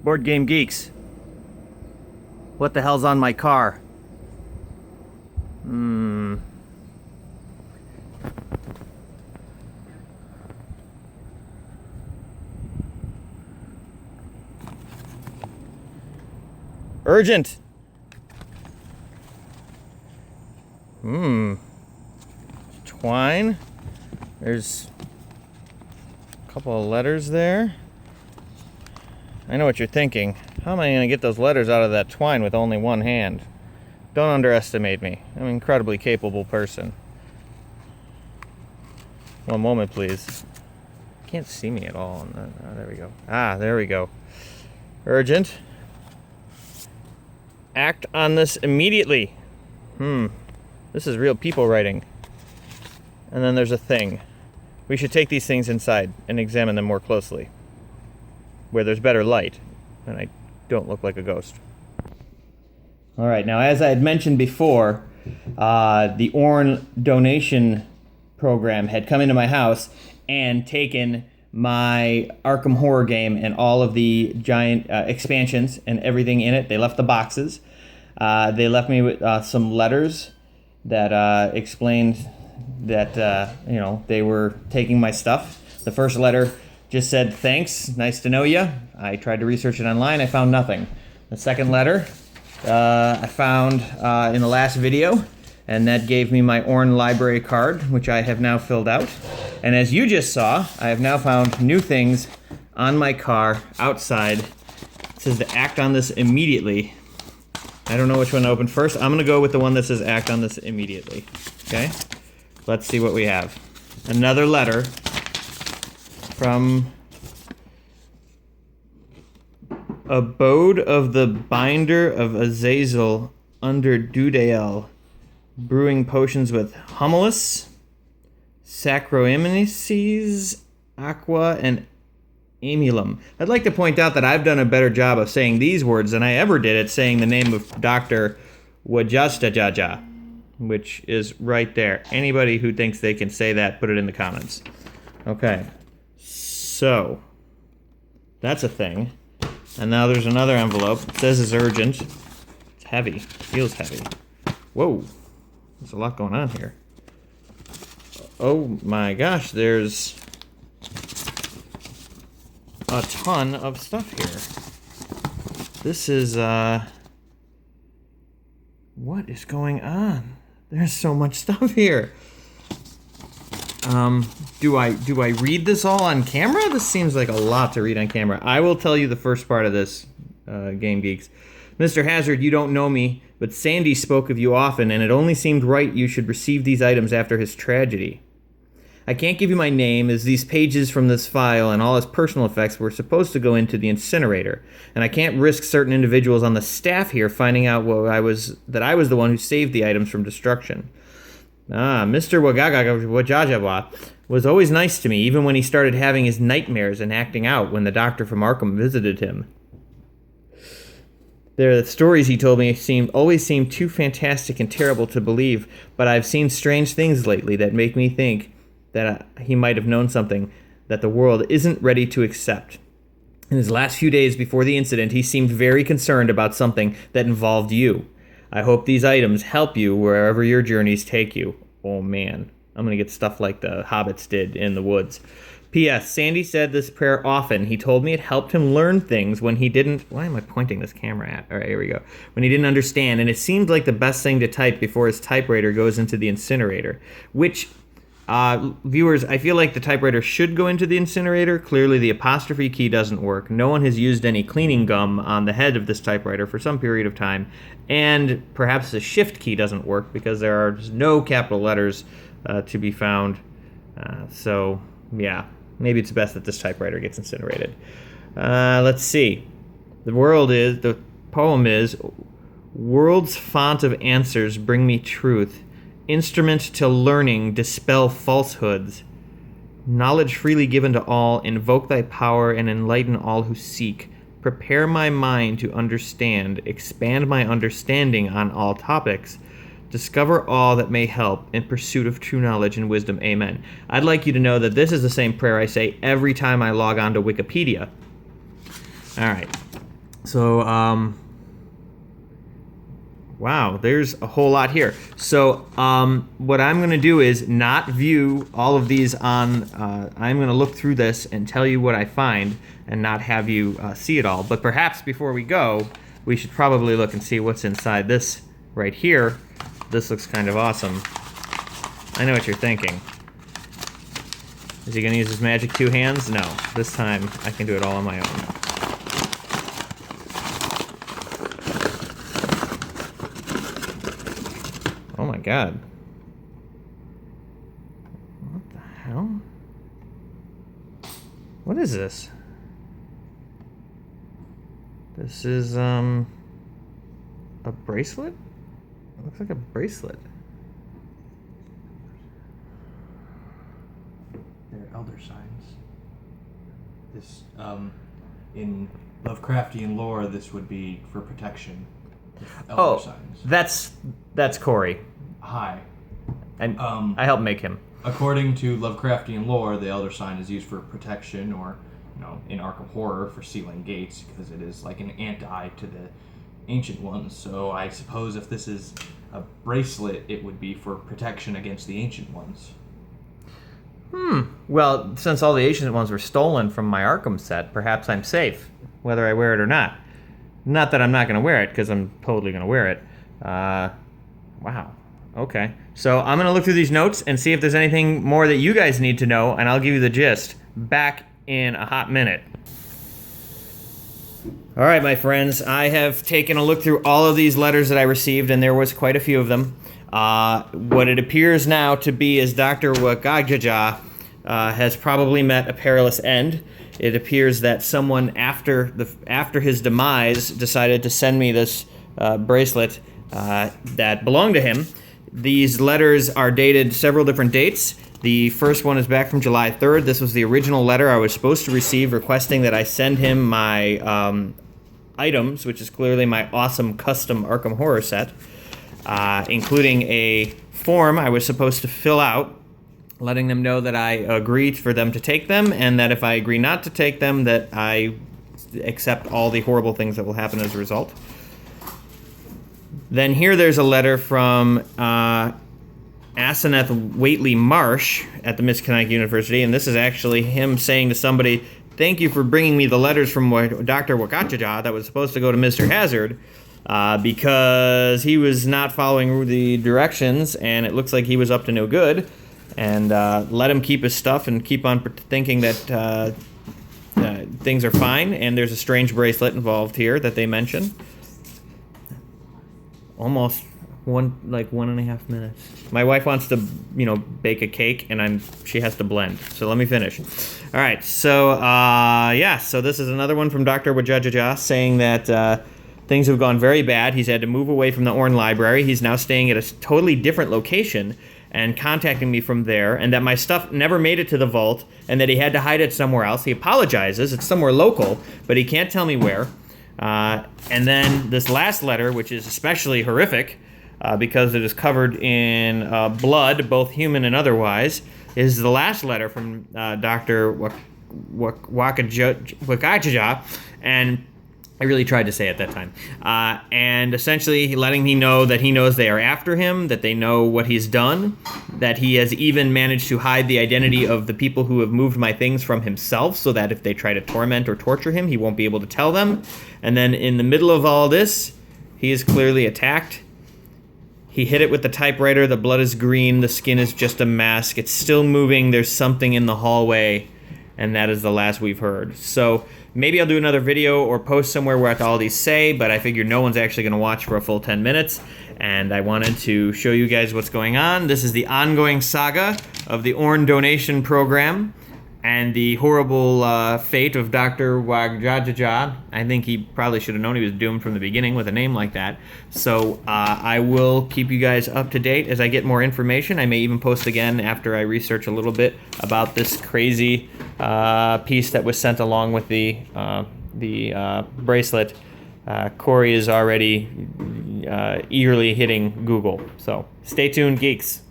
Board Game Geeks. What the hell's on my car? Urgent! Twine. There's a couple of letters there. I know what you're thinking. How am I going to get those letters out of that twine with only one hand? Don't underestimate me. I'm an incredibly capable person. One moment, please. You can't see me at all. Oh, there we go. Ah, there we go. Urgent. Act on this immediately. This is real people writing. And then there's a thing. We should take these things inside and examine them more closely, where there's better light, and I don't look like a ghost. All right, now as I had mentioned before, the Orne donation program had come into my house and taken my Arkham Horror game and all of the giant expansions and everything in it. They left the boxes. They left me with some letters that explained that they were taking my stuff. The first letter just said, "Thanks, nice to know you." I tried to research it online. I found nothing. The second letter I found in the last video, and that gave me my Orne library card, which I have now filled out. And as you just saw, I have now found new things on my car outside. It says to act on this immediately. I don't know which one to open first. I'm going to go with the one that says act on this immediately. Okay? Let's see what we have. Another letter from Abode of the Binder of Azazel under Dudael, brewing potions with humulus, Saccharomyces, aqua, and amylum. I'd like to point out that I've done a better job of saying these words than I ever did at saying the name of Dr. Wacjoste, which is right there. Anybody who thinks they can say that, put it in the comments. Okay, so that's a thing. And now there's another envelope. It says it's urgent. It's heavy. Feels heavy. Whoa, there's a lot going on here. Oh my gosh, there's a ton of stuff here. This is, what is going on? There's so much stuff here. Do I read this all on camera? This seems like a lot to read on camera. I will tell you the first part of this, Game Geeks. Mr. Hazard, you don't know me, but Sandy spoke of you often, and it only seemed right you should receive these items after his tragedy. I can't give you my name, as these pages from this file and all his personal effects were supposed to go into the incinerator, and I can't risk certain individuals on the staff here finding out that I was the one who saved the items from destruction. Mr. Wacjoste was always nice to me, even when he started having his nightmares and acting out when the doctor from Arkham visited him. The stories he told me always seemed too fantastic and terrible to believe, but I've seen strange things lately that make me think that he might have known something that the world isn't ready to accept. In his last few days before the incident, he seemed very concerned about something that involved you. I hope these items help you wherever your journeys take you. Oh man, I'm gonna get stuff like the hobbits did in the woods. P.S. Sandy said this prayer often. He told me it helped him learn things when he didn't... Why am I pointing this camera at? All right, here we go. When he didn't understand, and it seemed like the best thing to type before his typewriter goes into the incinerator. Which, viewers, I feel like the typewriter should go into the incinerator. Clearly, the apostrophe key doesn't work. No one has used any cleaning gum on the head of this typewriter for some period of time. And perhaps the shift key doesn't work because there are no capital letters to be found. So, yeah. Maybe it's best that this typewriter gets incinerated. Let's see. The poem is, world's font of answers bring me truth. Instrument to learning, dispel falsehoods. Knowledge freely given to all, invoke thy power and enlighten all who seek. Prepare my mind to understand, expand my understanding on all topics. Discover all that may help in pursuit of true knowledge and wisdom. Amen. I'd like you to know that this is the same prayer I say every time I log on to Wikipedia. All right. So, wow, there's a whole lot here. So, what I'm going to do is not view all of these on, I'm going to look through this and tell you what I find and not have you see it all. But perhaps before we go, we should probably look and see what's inside this right here. This looks kind of awesome. I know what you're thinking. Is he going to use his magic two hands? No. This time, I can do it all on my own. Oh my god. What the hell? What is this? This is, a bracelet? It looks like a bracelet. They're elder signs. This, in Lovecraftian lore, this would be for protection. Elder signs. That's Corey. Hi. And I helped make him. According to Lovecraftian lore, the elder sign is used for protection, or, in Arkham Horror for sealing gates, because it is like an anti to the ancient ones. So I suppose if this is a bracelet, it would be for protection against the ancient ones. Well, since all the ancient ones were stolen from my Arkham set, perhaps I'm safe, whether I wear it or not. Not that I'm not going to wear it, because I'm totally going to wear it. Wow. Okay. So I'm going to look through these notes and see if there's anything more that you guys need to know, and I'll give you the gist. Back in a hot minute. All right, my friends. I have taken a look through all of these letters that I received, and there was quite a few of them. What it appears now to be is Dr. Wacjoste has probably met a perilous end. It appears that someone after his demise decided to send me this bracelet that belonged to him. These letters are dated several different dates. The first one is back from July 3rd. This was the original letter I was supposed to receive requesting that I send him my items, which is clearly my awesome custom Arkham Horror set, including a form I was supposed to fill out, letting them know that I agree for them to take them, and that if I agree not to take them, that I accept all the horrible things that will happen as a result. Then here there's a letter from Aseneth Waitley Marsh at the Miskatonic University, and this is actually him saying to somebody, "Thank you for bringing me the letters from Dr. Wacjoste that was supposed to go to Mr. Hazard, because he was not following the directions, and it looks like he was up to no good, and let him keep his stuff and keep on thinking that things are fine." And there's a strange bracelet involved here that they mention. Almost 1.5 minutes. My wife wants to, bake a cake, and she has to blend. So let me finish. All right. So so this is another one from Dr. Wacjoste saying that things have gone very bad. He's had to move away from the Orne Library. He's now staying at a totally different location and contacting me from there, and that my stuff never made it to the vault, and that he had to hide it somewhere else. He apologizes. It's somewhere local, but he can't tell me where. And then this last letter, which is especially horrific because it is covered in blood, both human and otherwise, is the last letter from Dr. Wacjoste, and I really tried to say it that time. And essentially letting me know that he knows they are after him, that they know what he's done, that he has even managed to hide the identity of the people who have moved my things from himself, so that if they try to torment or torture him, he won't be able to tell them. And then in the middle of all this, he is clearly attacked. He hit it with the typewriter. The blood is green. The skin is just a mask. It's still moving. There's something in the hallway. And that is the last we've heard. So maybe I'll do another video or post somewhere where all these say, but I figured no one's actually going to watch for a full 10 minutes. And I wanted to show you guys what's going on. This is the ongoing saga of the Orne donation program and the horrible fate of Dr. Wacjoste. I think he probably should have known he was doomed from the beginning with a name like that. So I will keep you guys up to date as I get more information. I may even post again after I research a little bit about this crazy piece that was sent along with the bracelet. Corey is already eagerly hitting Google. So stay tuned, geeks.